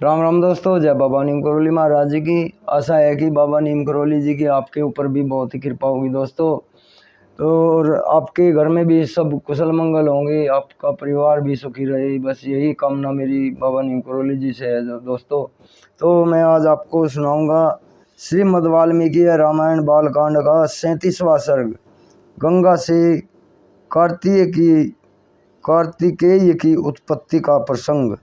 राम राम दोस्तों, जय बाबा नीम करोली महाराज जी की। आशा है कि बाबा नीम करोली जी की आपके ऊपर भी बहुत ही कृपा होगी दोस्तों। तो और आपके घर में भी सब कुशल मंगल होंगे, आपका परिवार भी सुखी रहे, बस यही कामना मेरी बाबा नीम करोली जी से है दोस्तों। तो मैं आज आपको सुनाऊंगा श्रीमद् वाल्मीकि रामायण बालकांड का 37वां सर्ग, गंगा से कार्तिकेय की उत्पत्ति का प्रसंग।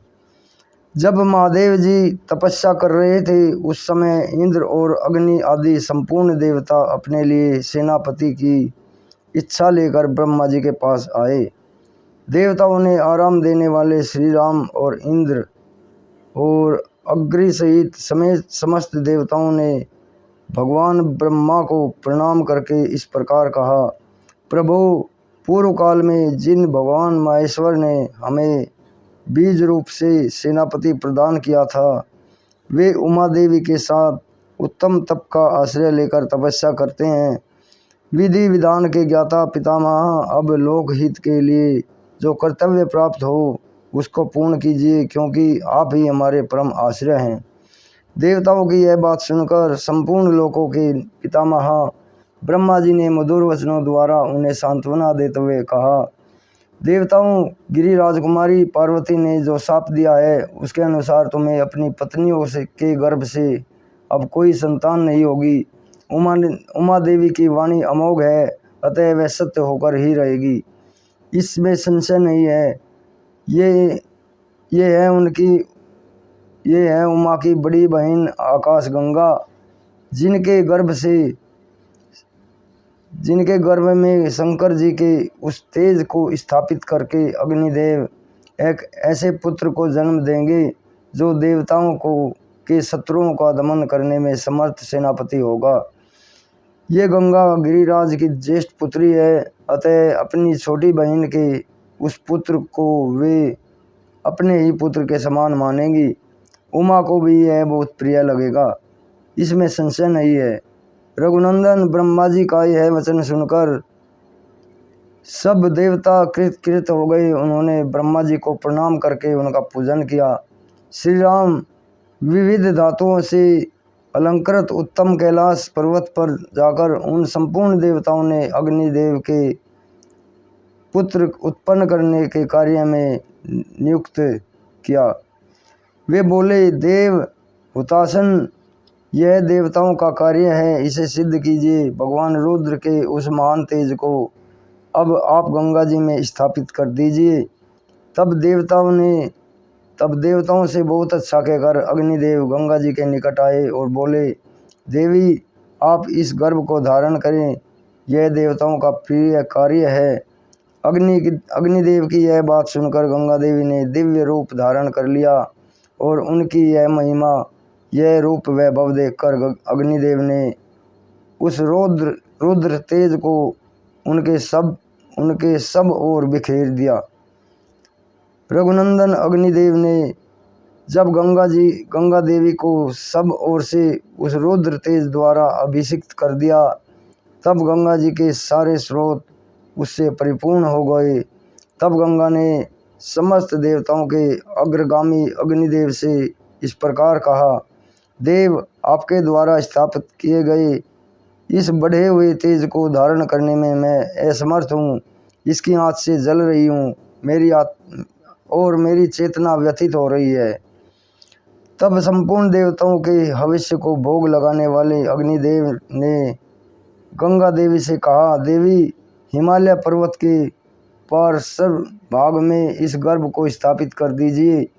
जब महादेव जी तपस्या कर रहे थे उस समय इंद्र और अग्नि आदि संपूर्ण देवता अपने लिए सेनापति की इच्छा लेकर ब्रह्मा जी के पास आए। देवताओं ने आराम देने वाले श्री राम और इंद्र और अग्नि सहित समेत समस्त देवताओं ने भगवान ब्रह्मा को प्रणाम करके इस प्रकार कहा, प्रभु, पूर्व काल में जिन भगवान महेश्वर ने हमें बीज रूप से सेनापति प्रदान किया था, वे उमा देवी के साथ उत्तम तप का आश्रय लेकर तपस्या करते हैं। विधि विधान के ज्ञाता पितामह, अब लोकहित के लिए जो कर्तव्य प्राप्त हो उसको पूर्ण कीजिए, क्योंकि आप ही हमारे परम आश्रय हैं। देवताओं की यह बात सुनकर संपूर्ण लोकों के पितामह ब्रह्मा जी ने मधुर वचनों द्वारा उन्हें सांत्वना देते हुए कहा, देवताओं, गिरी राजकुमारी पार्वती ने जो शाप दिया है उसके अनुसार तुम्हें अपनी पत्नियों के गर्भ से अब कोई संतान नहीं होगी। उमा देवी की वाणी अमोघ है, अतः वह सत्य होकर ही रहेगी, इसमें संशय नहीं है। ये है उमा की बड़ी बहन आकाश गंगा, जिनके गर्भ में शंकर जी के उस तेज को स्थापित करके अग्निदेव एक ऐसे पुत्र को जन्म देंगे जो देवताओं के शत्रुओं का दमन करने में समर्थ सेनापति होगा। ये गंगा गिरिराज की ज्येष्ठ पुत्री है, अतः अपनी छोटी बहन के उस पुत्र को वे अपने ही पुत्र के समान मानेंगी। उमा को भी यह बहुत प्रिय लगेगा, इसमें संशय नहीं है। रघुनंदन, ब्रह्मा जी का यह वचन सुनकर सब देवता कृत हो गए। उन्होंने ब्रह्मा जी को प्रणाम करके उनका पूजन किया। श्री राम विविध धातुओं से अलंकृत उत्तम कैलाश पर्वत पर जाकर उन संपूर्ण देवताओं ने अग्निदेव के पुत्र उत्पन्न करने के कार्य में नियुक्त किया। वे बोले, देव हुतासन, यह देवताओं का कार्य है, इसे सिद्ध कीजिए। भगवान रुद्र के उस महान तेज को अब आप गंगा जी में स्थापित कर दीजिए। तब देवताओं से बहुत अच्छा कहकर अग्निदेव गंगा जी के निकट आए और बोले, देवी, आप इस गर्भ को धारण करें, यह देवताओं का प्रिय कार्य है। अग्निदेव की यह बात सुनकर गंगा देवी ने दिव्य रूप धारण कर लिया और उनकी यह महिमा, यह रूप वैभव देखकर अग्निदेव ने उस रुद्र तेज को उनके सब ओर बिखेर दिया। रघुनंदन अग्निदेव ने जब गंगा देवी को सब ओर से उस रुद्र तेज द्वारा अभिषिक्त कर दिया, तब गंगा जी के सारे स्रोत उससे परिपूर्ण हो गए। तब गंगा ने समस्त देवताओं के अग्रगामी अग्निदेव से इस प्रकार कहा, देव, आपके द्वारा स्थापित किए गए इस बढ़े हुए तेज को धारण करने में मैं असमर्थ हूँ। इसकी आँच से जल रही हूँ, मेरी चेतना व्यथित हो रही है। तब संपूर्ण देवताओं के भविष्य को भोग लगाने वाले अग्निदेव ने गंगा देवी से कहा, देवी, हिमालय पर्वत के पार्श्व भाग में इस गर्भ को स्थापित कर दीजिए।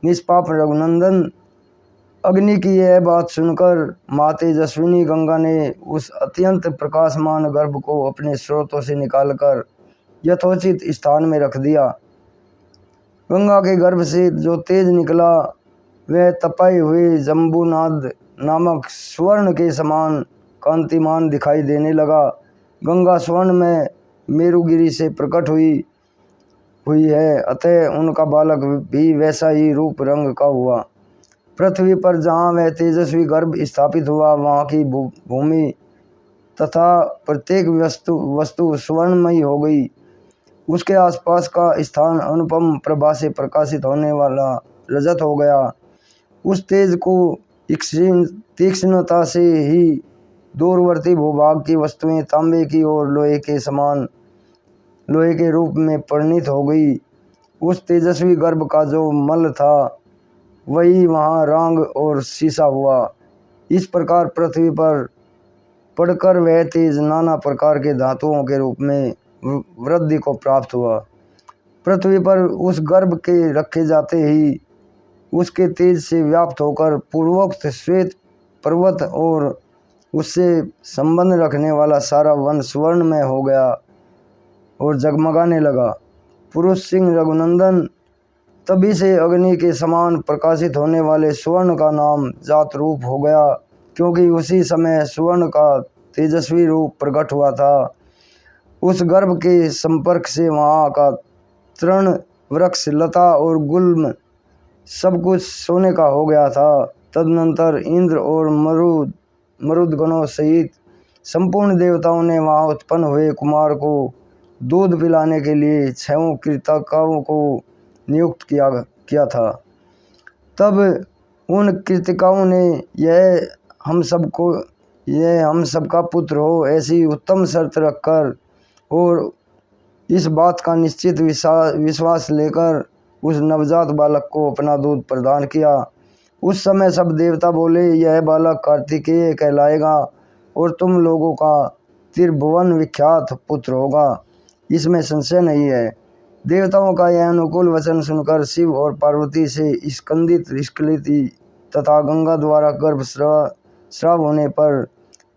निष्पाप रघुनंदन, अग्नि की यह बात सुनकर मातेजस्विनी गंगा ने उस अत्यंत प्रकाशमान गर्भ को अपने स्रोतों से निकालकर यथोचित स्थान में रख दिया। गंगा के गर्भ से जो तेज निकला वह तपाए हुए जम्बूनाद नामक स्वर्ण के समान कांतिमान दिखाई देने लगा। गंगा स्वर्ण में मेरुगिरी से प्रकट हुई है, अतः उनका बालक भी वैसा ही रूप रंग का हुआ। पृथ्वी पर जहाँ वह तेजस्वी गर्भ स्थापित हुआ, वहाँ की भूमि तथा प्रत्येक वस्तु स्वर्णमयी हो गई। उसके आसपास का स्थान अनुपम प्रभा से प्रकाशित होने वाला रजत हो गया। उस तेज को तीक्ष्णता से ही दूरवर्ती भूभाग की वस्तुएं तांबे की और लोहे के रूप में परिणित हो गई। उस तेजस्वी गर्भ का जो मल था वही वहाँ रांग और शीशा हुआ। इस प्रकार पृथ्वी पर पड़कर वह तेज नाना प्रकार के धातुओं के रूप में वृद्धि को प्राप्त हुआ। पृथ्वी पर उस गर्भ के रखे जाते ही उसके तेज से व्याप्त होकर पूर्वोक्त श्वेत पर्वत और उससे संबंध रखने वाला सारा वन स्वर्ण में हो गया और जगमगाने लगा। पुरुष सिंह रघुनंदन तभी से अग्नि के समान प्रकाशित होने वाले स्वर्ण का नाम जात रूप हो गया, क्योंकि उसी समय स्वर्ण का तेजस्वी रूप प्रकट हुआ था। उस गर्भ के संपर्क से वहाँ का तृण वृक्ष लता और गुल्म सब कुछ सोने का हो गया था। तदनंतर इंद्र और मरुदगणों सहित संपूर्ण देवताओं ने वहाँ उत्पन्न हुए कुमार को दूध पिलाने के लिए 6 कृतिकाओं को नियुक्त किया था। तब उन कृतिकाओं ने यह हम सबका पुत्र हो ऐसी उत्तम शर्त रखकर और इस बात का निश्चित विश्वास लेकर उस नवजात बालक को अपना दूध प्रदान किया। उस समय सब देवता बोले, यह बालक कार्तिकेय कहलाएगा और तुम लोगों का त्रिभुवन विख्यात पुत्र होगा, इसमें संशय नहीं है। देवताओं का यह अनुकूल वचन सुनकर शिव और पार्वती से स्खलित तथा गंगा द्वारा गर्भ स्राव होने पर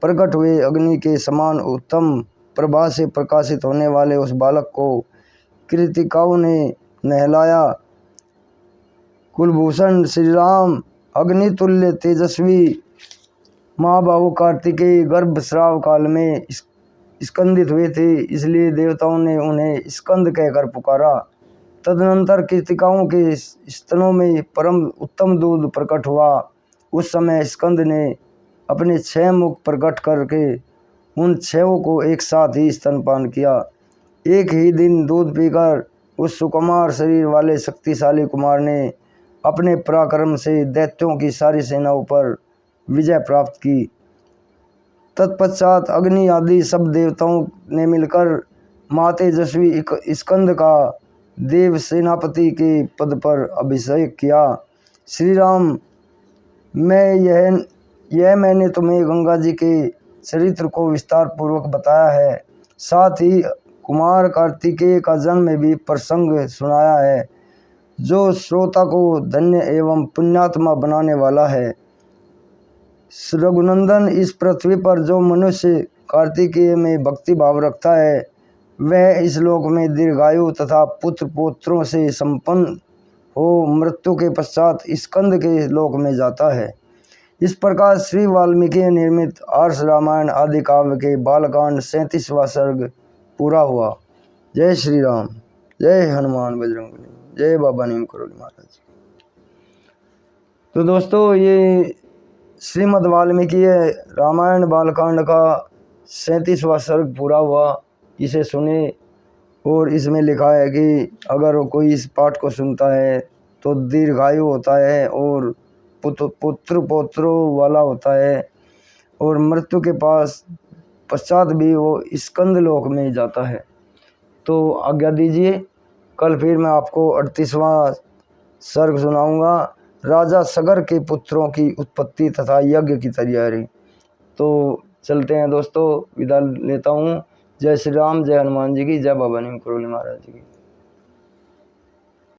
प्रकट हुए अग्नि के समान उत्तम प्रभा से प्रकाशित होने वाले उस बालक को कृतिकाओं ने नहलाया। कुलभूषण श्री राम अग्नितुल्य तेजस्वी महाबाहु कार्तिकेय गर्भ स्राव काल में स्कंदित हुए थे, इसलिए देवताओं ने उन्हें स्कंद कहकर पुकारा। तदनंतर कृतिकाओं के स्तनों में परम उत्तम दूध प्रकट हुआ। उस समय स्कंद ने अपने 6 मुख प्रकट करके उन 6 को एक साथ ही स्तनपान किया। एक ही दिन दूध पीकर उस सुकुमार शरीर वाले शक्तिशाली कुमार ने अपने पराक्रम से दैत्यों की सारी सेनाओं पर विजय प्राप्त की। तत्पश्चात अग्नि आदि सब देवताओं ने मिलकर महातेजस्वी स्कंद का देव सेनापति के पद पर अभिषेक किया। श्री राम, मैंने तुम्हें गंगा जी के चरित्र को विस्तार पूर्वक बताया है, साथ ही कुमार कार्तिकेय का जन्म भी प्रसंग सुनाया है, जो श्रोता को धन्य एवं पुण्यात्मा बनाने वाला है। रघुनंदन, इस पृथ्वी पर जो मनुष्य कार्तिकेय में भक्ति भाव रखता है वह इस लोक में दीर्घायु तथा पुत्र पौत्रों से संपन्न हो मृत्यु के पश्चात स्कंद के लोक में जाता है। इस प्रकार श्री वाल्मीकि निर्मित आर्ष रामायण आदि काव्य के बालकांड 37वां सर्ग पूरा हुआ। जय श्री राम, जय हनुमान बजरंगबली, जय बाबा नीम करोली महाराज। तो दोस्तों, ये श्रीमद् वाल्मीकि रामायण बालकांड का 37वां सर्ग पूरा हुआ। इसे सुने और इसमें लिखा है कि अगर कोई इस पाठ को सुनता है तो दीर्घायु होता है और पुत्र पौत्रों वाला होता है और मृत्यु के पश्चात भी वो स्कंद लोक में जाता है। तो आज्ञा दीजिए, कल फिर मैं आपको 38वां सर्ग सुनाऊंगा, राजा सगर के पुत्रों की उत्पत्ति तथा यज्ञ की तैयारी। तो चलते हैं दोस्तों, विदा लेता हूँ। जय श्री राम, जय हनुमान जी की, जय बाबा नीम करोली महाराज जी की।